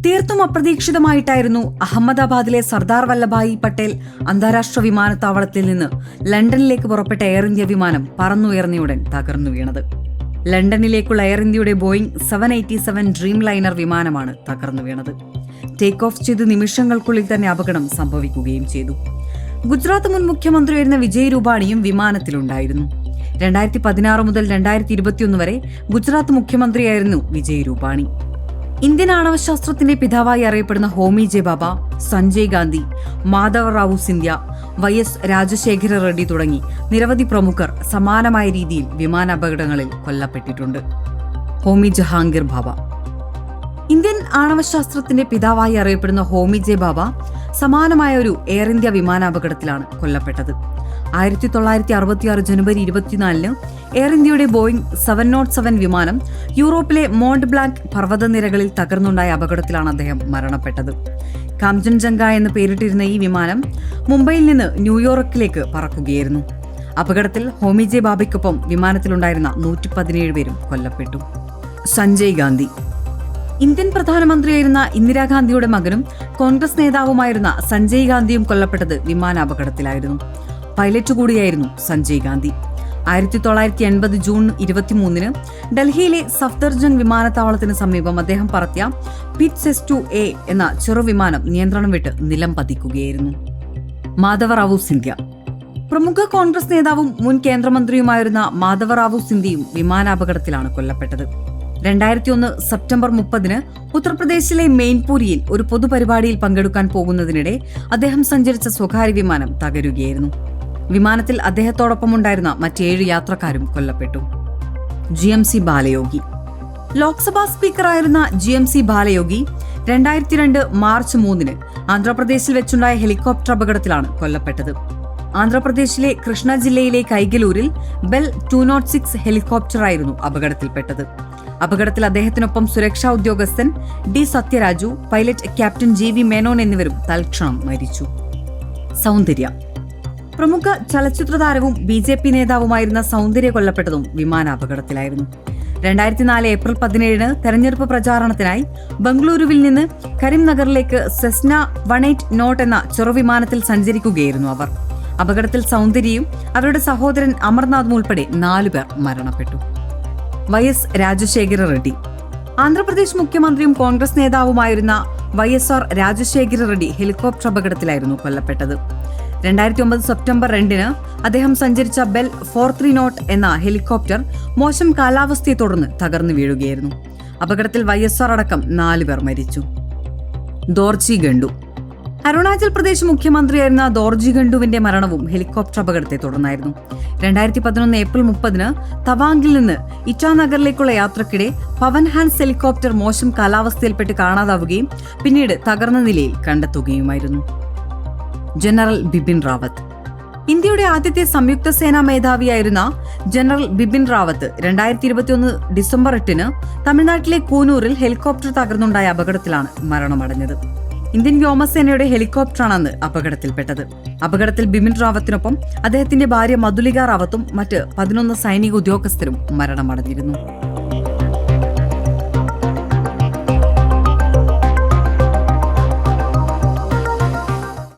തീർത്തും അപ്രതീക്ഷിതമായിട്ടായിരുന്നു അഹമ്മദാബാദിലെ സർദാർ വല്ലഭായി പട്ടേൽ അന്താരാഷ്ട്ര വിമാനത്താവളത്തിൽ നിന്ന് ലണ്ടനിലേക്ക് പുറപ്പെട്ട എയർ ഇന്ത്യ വിമാനം പറന്നുയർന്നയുടൻ തകർന്നു വീണത്. ലണ്ടനിലേക്കുള്ള എയർ ഇന്ത്യയുടെ ബോയിംഗ് 787 ഡ്രീം ലൈനർ വിമാനമാണ് തകർന്നു വീണത്. ടേക്ക് ഓഫ് ചെയ്ത് നിമിഷങ്ങൾക്കുള്ളിൽ തന്നെ അപകടം സംഭവിക്കുകയും ചെയ്തു. ഗുജറാത്ത് മുൻ മുഖ്യമന്ത്രിയായിരുന്ന വിജയ് രൂപാണിയും വിമാനത്തിലുണ്ടായിരുന്നു. 2016 മുതൽ 2021 വരെ ഗുജറാത്ത് മുഖ്യമന്ത്രിയായിരുന്നു വിജയ് രൂപാണി. ഇന്ത്യൻ ആണവശാസ്ത്രത്തിന്റെ പിതാവായി അറിയപ്പെടുന്ന ഹോമി ജെ ബാബ, സഞ്ജയ് ഗാന്ധി, മാധവ റാവു സിന്ധ്യ, YS രാജശേഖര റെഡ്ഡി തുടങ്ങി നിരവധി പ്രമുഖർ സമാനമായ രീതിയിൽ വിമാനാപകടങ്ങളിൽ കൊല്ലപ്പെട്ടിട്ടുണ്ട്. ഹോമി ജഹാംഗീർ ഭാഭ. ഇന്ത്യൻ ആണവശാസ്ത്രത്തിന്റെ പിതാവായി അറിയപ്പെടുന്ന ഹോമി ജെ ബാബ സമാനമായ ഒരു എയർ ഇന്ത്യ വിമാനാപകടത്തിലാണ് കൊല്ലപ്പെട്ടത്. 1966 ജനുവരി 24 എയർ ഇന്ത്യയുടെ ബോയിംഗ് 707 വിമാനം യൂറോപ്പിലെ മോണ്ട് ബ്ലാങ്ക് പർവ്വതനിരകളിൽ തകർന്നുണ്ടായ അപകടത്തിലാണ് അദ്ദേഹം മരണപ്പെട്ടത്. കാംചൻജംഗ എന്ന് പേരിട്ടിരുന്ന ഈ വിമാനം മുംബൈയിൽ നിന്ന് ന്യൂയോർക്കിലേക്ക് പറക്കുകയായിരുന്നു. അപകടത്തിൽ ഹോമി ജെ ബാബയ്ക്കൊപ്പം വിമാനത്തിലുണ്ടായിരുന്ന 117 പേരും കൊല്ലപ്പെട്ടു. സഞ്ജയ് ഗാന്ധി. ഇന്ത്യൻ പ്രധാനമന്ത്രിയായിരുന്ന ഇന്ദിരാഗാന്ധിയുടെ മകനും കോൺഗ്രസ് നേതാവുമായിരുന്ന സഞ്ജയ് ഗാന്ധിയും കൊല്ലപ്പെട്ടത് വിമാനാപകടത്തിലായിരുന്നു. പൈലറ്റ് കൂടിയായിരുന്നു സഞ്ജയ് ഗാന്ധി. 1980 ജൂൺ 23 ഡൽഹിയിലെ സഫ്ദർജംഗ് വിമാനത്താവളത്തിന് സമീപം അദ്ദേഹം പറത്തിയ PITS-S2A എന്ന ചെറുവിമാനം നിയന്ത്രണം വിട്ട് നിലം പതിക്കുകയായിരുന്നു. മാധവ റാവു സിന്ധ്യ. പ്രമുഖ കോൺഗ്രസ് നേതാവും മുൻ കേന്ദ്രമന്ത്രിയുമായിരുന്ന മാധവ റാവു സിന്ധ്യയും വിമാനാപകടത്തിലാണ് കൊല്ലപ്പെട്ടത്. 2001 സെപ്റ്റംബർ 30 ഉത്തർപ്രദേശിലെ മെയിൻപൂരിയിൽ ഒരു പൊതുപരിപാടിയിൽ പങ്കെടുക്കാൻ പോകുന്നതിനിടെ അദ്ദേഹം സഞ്ചരിച്ച സ്വകാര്യ വിമാനം തകരുകയായിരുന്നു. വിമാനത്തിൽ അദ്ദേഹത്തോടൊപ്പമുണ്ടായിരുന്ന മറ്റ് 7 യാത്രക്കാരും കൊല്ലപ്പെട്ടു. GMC ബാലയോഗി. ലോക്സഭാ സ്പീക്കറായിരുന്ന GMC ബാലയോഗി 2002 മാർച്ച് 3 ആന്ധ്രാപ്രദേശിൽ വെച്ചുണ്ടായ ഹെലികോപ്റ്റർ അപകടത്തിലാണ് കൊല്ലപ്പെട്ടത്. ആന്ധ്രാപ്രദേശിലെ കൃഷ്ണ ജില്ലയിലെ കൈഗലൂരിൽ ബെൽ 206 ഹെലികോപ്റ്ററായിരുന്നു അപകടത്തിൽപ്പെട്ടത്. അപകടത്തിൽ അദ്ദേഹത്തിനൊപ്പം സുരക്ഷാ ഉദ്യോഗസ്ഥൻ D Satyaraju, pilot captain GV Menon എന്നിവരും തൽക്ഷണം മരിച്ചു. സൗന്ദര്യ. പ്രമുഖ ചലച്ചിത്ര താരവും BJP നേതാവുമായിരുന്ന സൗന്ദര്യ കൊല്ലപ്പെട്ടതും വിമാനാപകടത്തിലായിരുന്നു. 2004 ഏപ്രിൽ 17 തെരഞ്ഞെടുപ്പ് പ്രചാരണത്തിനായി ബംഗളൂരുവിൽ നിന്ന് കരിംനഗറിലേക്ക് സെസ്ന 18 നോട്ട് എന്ന ചെറുവിമാനത്തിൽ സഞ്ചരിക്കുകയായിരുന്നു അവർ. അപകടത്തിൽ സൗന്ദര്യയും അവരുടെ സഹോദരൻ അമർനാഥും ഉൾപ്പെടെ 4 പേർ മരണപ്പെട്ടു. YS രാജശേഖര റെഡ്ഡി. ആന്ധ്രാപ്രദേശ് മുഖ്യമന്ത്രിയും കോൺഗ്രസ് നേതാവുമായിരുന്ന YSR രാജശേഖര റെഡ്ഡി ഹെലികോപ്റ്റർ അപകടത്തിലായിരുന്നു കൊല്ലപ്പെട്ടത്. 2009 സെപ്റ്റംബർ 2 അദ്ദേഹം സഞ്ചരിച്ച ബെൽ 43 നോട്ട് എന്ന ഹെലികോപ്റ്റർ മോശം കാലാവസ്ഥയെ തുടർന്ന് തകർന്നു വീഴുകയായിരുന്നു. അപകടത്തിൽ YSR അടക്കം 4 പേർ മരിച്ചു. ദോർജി ഗണ്ഡു. അരുണാചൽ പ്രദേശ് മുഖ്യമന്ത്രിയായിരുന്ന ദോർജി ഗണ്ഡുവിന്റെ മരണവും ഹെലികോപ്റ്റർ അപകടത്തെ തുടർന്നായിരുന്നു. 2011 ഏപ്രിൽ 30 തവാംഗിൽ നിന്ന് ഇറ്റാനഗറിലേക്കുള്ള യാത്രക്കിടെ പവൻ ഹാൻസ് ഹെലികോപ്റ്റർ മോശം കാലാവസ്ഥയിൽപ്പെട്ട് കാണാതാവുകയും പിന്നീട് തകർന്ന നിലയിൽ കണ്ടെത്തുകയുമായിരുന്നു. ജനറൽ ബിപിൻ റാവത്ത്. ഇന്ത്യയുടെ ആദ്യത്തെ സംയുക്ത സേനാ മേധാവിയായിരുന്ന ജനറൽ ബിപിൻ റാവത്ത് 2021 ഡിസംബർ 8 തമിഴ്നാട്ടിലെ കൂനൂരിൽ ഹെലികോപ്റ്റർ തകർന്നുണ്ടായ അപകടത്തിലാണ് മരണമടഞ്ഞത്. ഇന്ത്യൻ വ്യോമസേനയുടെ ഹെലികോപ്റ്ററാണ് അന്ന് അപകടത്തിൽപ്പെട്ടത്. അപകടത്തിൽ ബിപിൻ റാവത്തിനൊപ്പം അദ്ദേഹത്തിന്റെ ഭാര്യ മധുലിക റാവത്തും മറ്റ് 11 സൈനിക ഉദ്യോഗസ്ഥരും മരണമടഞ്ഞിരുന്നു.